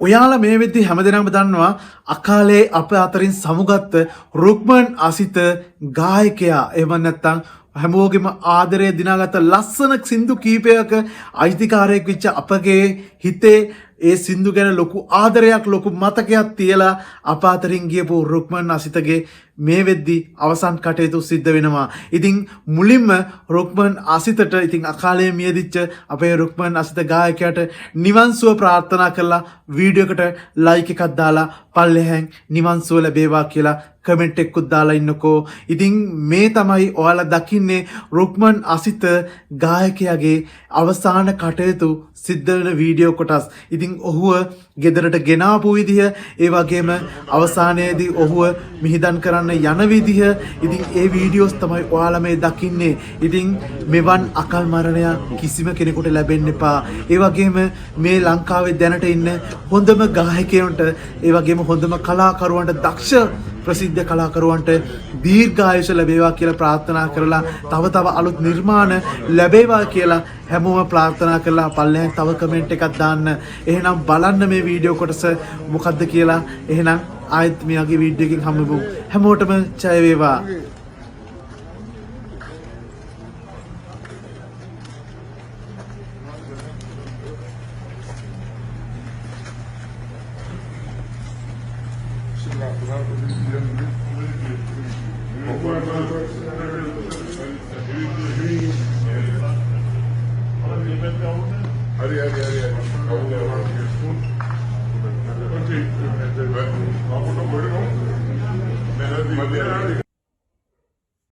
ඔයාලා මේ වෙද්දි හැමදෙනාම දන්නවා අකාලේ අප අතරින් සමුගත්ත රුක්මන් අසිත ගායකයා එහෙම නැත්නම් හැමෝගෙම ආදරය දිනාගත්ත ලස්සන සින්දු කීපයක අයිතිකාරයෙක් වෙච්ච අපගේ හිතේ ඒ සින්දු ගැන ලොකු ආදරයක් ලොකු මතකයක් තියලා අප අතරින් ගියපු රුක්මන් අසිතගේ මේ වෙද්දි අවසන් කටයුතු සිද්ධ වෙනවා. ඉතින් මුලින්ම රුක්මන් අසිතට ඉතින් අකාලේ මියදිච්ච අපේ රුක්මන් අසිත ගායකයාට නිවන් සුව ප්‍රාර්ථනා කරලා වීඩියෝ එකට ලයික් එකක් දාලා පල්ලෙහැන් නිවන් සුව ලැබේවා කියලා කමෙන්ට් එකකුත් දාලා ඉන්නකෝ. ඉතින් මේ තමයි ඔයාලා දකින්නේ රුක්මන් අසිත ගායකයාගේ අවසාන කටයුතු සිද්ධ වෙන වීඩියෝ කොටස්. ඉතින් ඔහුව ගෙදරට ගෙනාපු විදිහ, ඒ වගේම අවසානයේදී ඔහුව මිහිදන් කරන්න යන විදිහ, ඉතින් ඒ වීඩියෝස් තමයි ඔයාලා මේ දකින්නේ. ඉතින් මෙවන් අකල් මරණයක් කිසිම කෙනෙකුට ලැබෙන්න එපා. ඒ වගේම මේ ලංකාවේ දැනට ඉන්න හොඳම ගායකයන්ට, ඒ වගේම හොඳම කලාකරුවන්ට, දක්ෂ ප්‍රසිද්ධ කලාකරුවන්ට දීර්ඝායුෂ ලැබේවා කියලා ප්‍රාර්ථනා කරලා තව අලුත් නිර්මාණ ලැබේවා කියලා හැමෝම ප්‍රාර්ථනා කරලා පල්ලෙන් තව කමෙන්ට් එකක් දාන්න. එහෙනම් බලන්න මේ වීඩියෝ කොටස මොකද්ද කියලා. එහෙනම් ආයෙත් මෙයාගේ වීඩියෝ එකකින් හම්බෙමු. හැමෝටම ජය වේවා. Hadi.